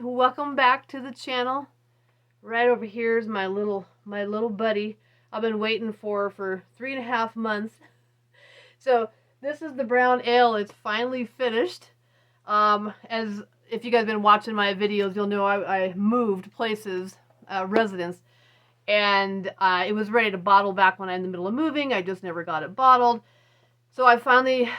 Welcome back to the channel. Right over here is my little buddy I've been waiting for 3.5 months. So this is the brown ale. It's finally finished. As if you guys have been watching my videos, you'll know I moved places, residence, and it was ready to bottle back when I'm in the middle of moving. I just never got it bottled. So I finally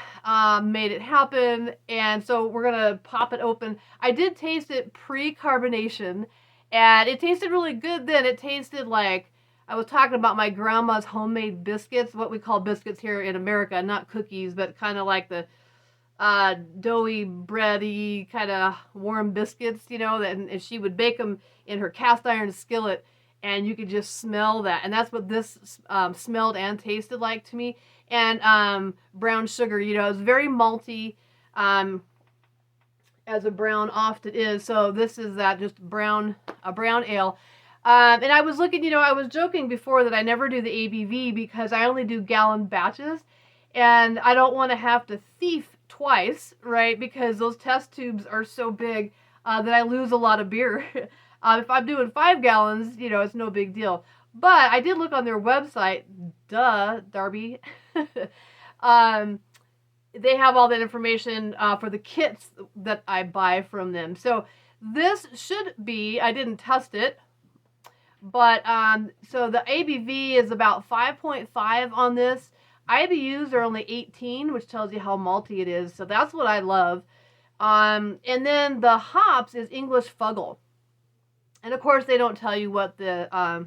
made it happen, and so we're gonna pop it open. I did taste it pre-carbonation, and it tasted really good then. It tasted like, I was talking about my grandma's homemade biscuits, what we call biscuits here in America, not cookies, but kind of like the doughy, bready, kind of warm biscuits, you know, and she would bake them in her cast iron skillet, and you could just smell that. And that's what this smelled and tasted like to me. And brown sugar, you know, it's very malty, as a brown often is. So this is that, just a brown ale. And I was looking, you know, I was joking before that I never do the ABV because I only do gallon batches, and I don't want to have to thief twice, right? Because those test tubes are so big that I lose a lot of beer. If I'm doing 5 gallons, you know, it's no big deal. But I did look on their website, Darby. They have all that information for the kits that I buy from them. So this should be, I didn't test it, but so the ABV is about 5.5 on this. IBUs are only 18, which tells you how malty it is. So that's what I love. And then the hops is English Fuggle. And of course they don't tell you what the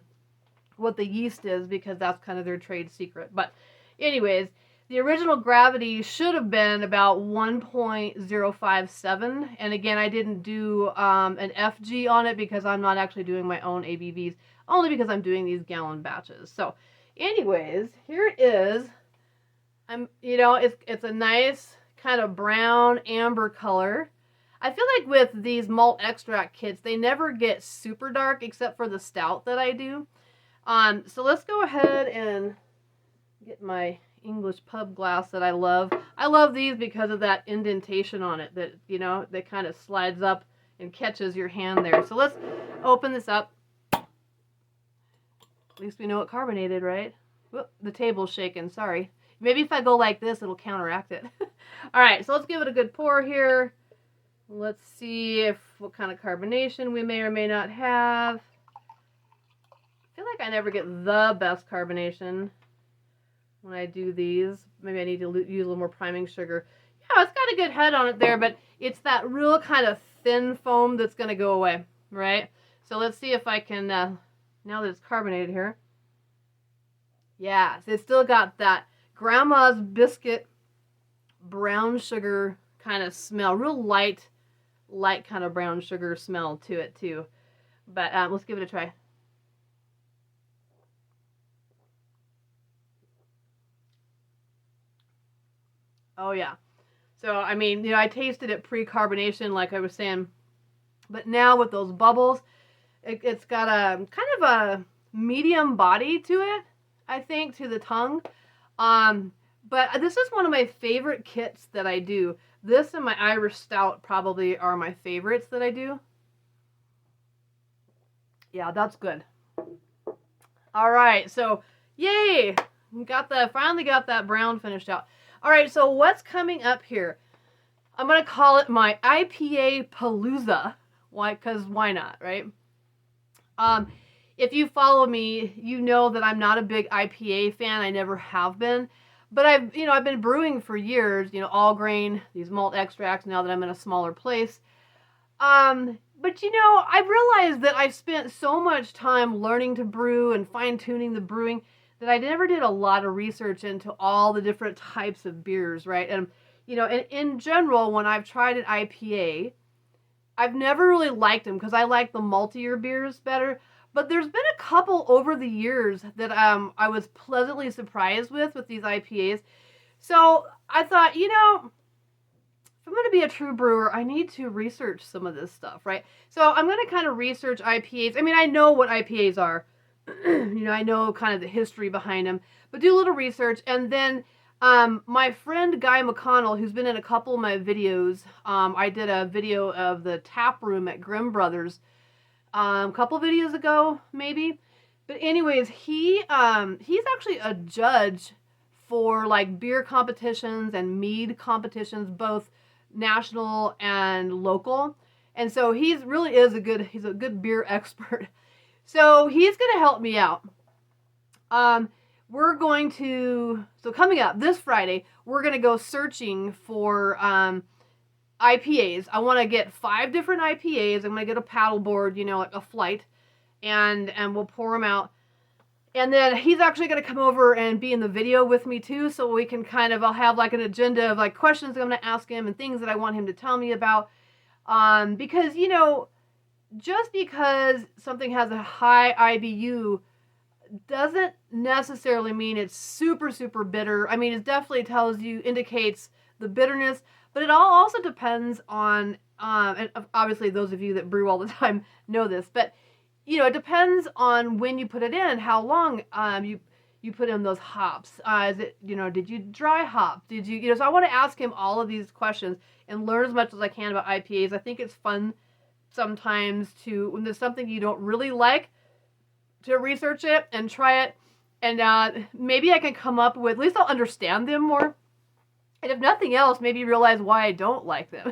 yeast is, because that's kind of their trade secret. But anyways, the original gravity should have been about 1.057. And again, I didn't do an FG on it because I'm not actually doing my own ABVs, only because I'm doing these gallon batches. So anyways, here it is. You know, it's a nice kind of brown amber color. I feel like with these malt extract kits, they never get super dark except for the stout that I do. So let's go ahead and get my English pub glass that I love. I love these because of that indentation on it that, you know, that kind of slides up and catches your hand there. So let's open this up. At least we know it carbonated, right? Whoop, the table's shaking, sorry. Maybe if I go like this, it'll counteract it. All right, so let's give it a good pour here. Let's see what kind of carbonation we may or may not have. I feel like I never get the best carbonation when I do these. Maybe I need to use a little more priming sugar. Yeah, it's got a good head on it there, but it's that real kind of thin foam that's going to go away, right? So let's see if I can, now that it's carbonated here. Yeah, so it's still got that grandma's biscuit brown sugar kind of smell. Real light kind of brown sugar smell to it too. But let's give it a try. Oh yeah. So, I mean, you know, I tasted it pre-carbonation like I was saying, but now with those bubbles, it's got a kind of a medium body to it, I think, to the tongue. But this is one of my favorite kits that I do. This and my Irish Stout probably are my favorites that I do. Yeah, that's good. All right, so yay! Finally got that brown finished out. All right, so what's coming up here? I'm going to call it my IPA Palooza. Why? Because why not, right? If you follow me, you know that I'm not a big IPA fan. I never have been. But I've been brewing for years, you know, all grain, these malt extracts, now that I'm in a smaller place. But you know, I realized that I've spent so much time learning to brew and fine-tuning the brewing that I never did a lot of research into all the different types of beers, right? And, you know, in general, when I've tried an IPA, I've never really liked them because I like the maltier beers better. But there's been a couple over the years that I was pleasantly surprised with these IPAs. So I thought, you know, I'm going to be a true brewer, I need to research some of this stuff, right? So I'm going to kind of research IPAs. I mean, I know what IPAs are. I know kind of the history behind them, but do a little research. And then my friend Guy McConnell, who's been in a couple of my videos, I did a video of the tap room at Grimm Brothers a couple videos ago, maybe. But anyways, he's actually a judge for like beer competitions and mead competitions, both national and local. And so he's a good beer expert. So he's going to help me out. So coming up this Friday, we're going to go searching for IPAs. I want to get 5 different IPAs. I'm going to get a paddle board, like a flight, and we'll pour them out. And then he's actually going to come over and be in the video with me too, so we can I'll have like an agenda of like questions I'm going to ask him and things that I want him to tell me about. Because, just because something has a high IBU doesn't necessarily mean it's super, super bitter. I mean, it definitely indicates the bitterness, but it all also depends on, and obviously those of you that brew all the time know this, but it depends on when you put it in, how long you put in those hops. Is it, did you dry hop? Did you, so I want to ask him all of these questions and learn as much as I can about IPAs. I think it's fun sometimes when there's something you don't really like, to research it and try it. And maybe I can come up with, at least I'll understand them more. And if nothing else, maybe realize why I don't like them,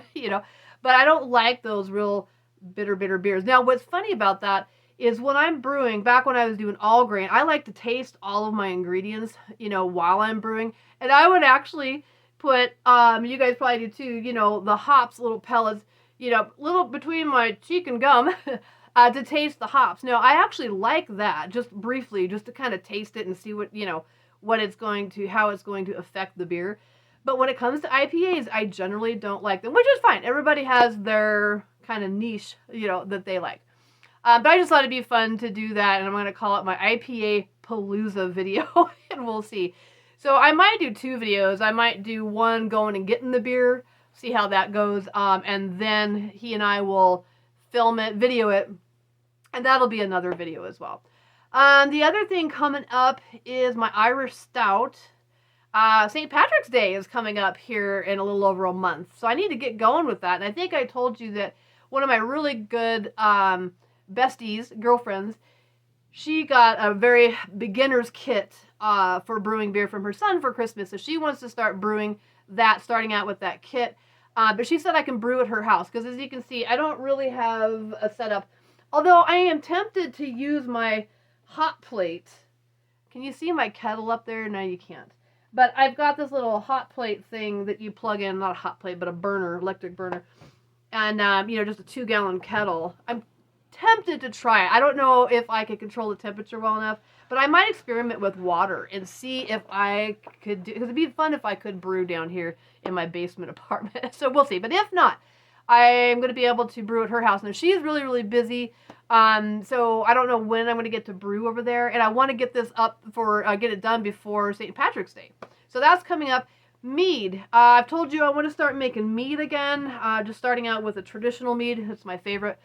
But I don't like those real bitter beers. Now, what's funny about that is when I'm brewing, back when I was doing all grain, I like to taste all of my ingredients, while I'm brewing. And I would actually put, you guys probably do too, the hops, little pellets, little between my cheek and gum to taste the hops. Now, I actually like that, just briefly, just to kind of taste it and see what, how it's going to affect the beer. But when it comes to IPAs, I generally don't like them, which is fine. Everybody has their kind of niche, that they like. But I just thought it'd be fun to do that, and I'm going to call it my IPA Palooza video, and we'll see. So I might do 2 videos. I might do one going and getting the beer, see how that goes, and then he and I will film it, video it, and that'll be another video as well. The other thing coming up is my Irish Stout. St. Patrick's Day is coming up here in a little over a month, so I need to get going with that. And I think I told you that one of my really good besties, girlfriends, she got a very beginner's kit for brewing beer from her son for Christmas, so she wants to start brewing that, starting out with that kit. But she said I can brew at her house, because as you can see, I don't really have a setup. Although I am tempted to use my hot plate. Can you see my kettle up there? No, you can't. But I've got this little hot plate thing that you plug in, not a hot plate, but a burner, electric burner. And, just a 2-gallon kettle. I'm tempted to try it. I don't know if I could control the temperature well enough, but I might experiment with water and see if I could do, because it'd be fun if I could brew down here in my basement apartment. So we'll see. But if not, I'm going to be able to brew at her house. Now, she is really, really busy. So I don't know when I'm going to get to brew over there. And I want to get this up get it done before St. Patrick's Day. So that's coming up. Mead. I've told you I want to start making mead again. Just starting out with a traditional mead. It's my favorite.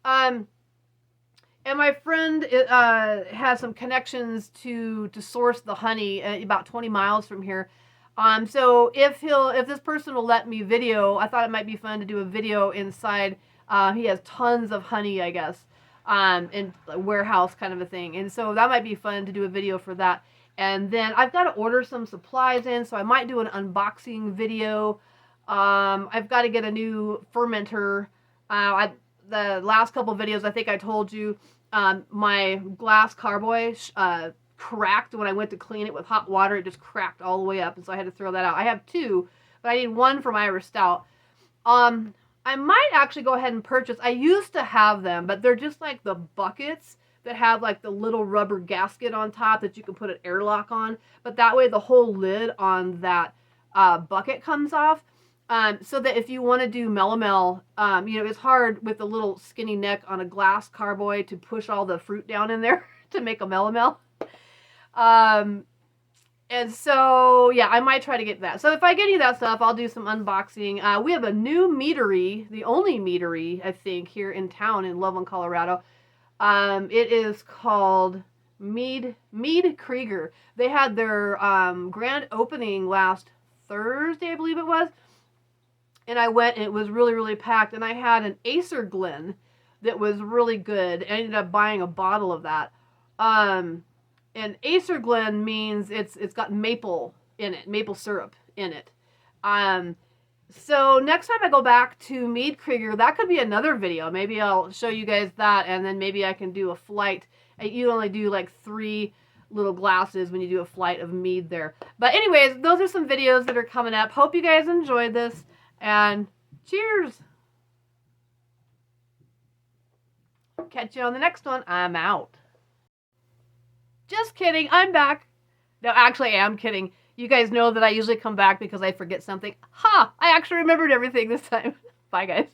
And my friend has some connections to source the honey about 20 miles from here. So if this person will let me video, I thought it might be fun to do a video inside. He has tons of honey, I guess, in a warehouse kind of a thing. And so that might be fun to do a video for that. And then I've got to order some supplies in, so I might do an unboxing video. I've got to get a new fermenter. The last couple videos, I think I told you, my glass carboy cracked when I went to clean it with hot water. It just cracked all the way up, and so I had to throw that out. I have 2, but I need 1 for my Irish Stout. I might actually go ahead and purchase, I used to have them, but they're just like the buckets that have like the little rubber gasket on top that you can put an airlock on, but that way the whole lid on that bucket comes off. So that if you want to do melomel, it's hard with the little skinny neck on a glass carboy to push all the fruit down in there to make a melomel. And so, yeah, I might try to get that. So if I get any of that stuff, I'll do some unboxing. We have a new meadery, the only meadery, I think, here in town in Loveland, Colorado. It is called Mead Krieger. They had their grand opening last Thursday, I believe it was. And I went, and it was really, really packed. And I had an Acer Glen that was really good. I ended up buying a bottle of that. And Acer Glen means it's got maple in it, maple syrup in it. So next time I go back to Mead Krieger, that could be another video. Maybe I'll show you guys that, and then maybe I can do a flight. You only do like 3 little glasses when you do a flight of mead there. But anyways, those are some videos that are coming up. Hope you guys enjoyed this, and cheers! Catch you on the next one. I'm out. Just kidding, I'm back. No, actually, I am kidding. You guys know that I usually come back because I forget something. Ha! I actually remembered everything this time. Bye, guys.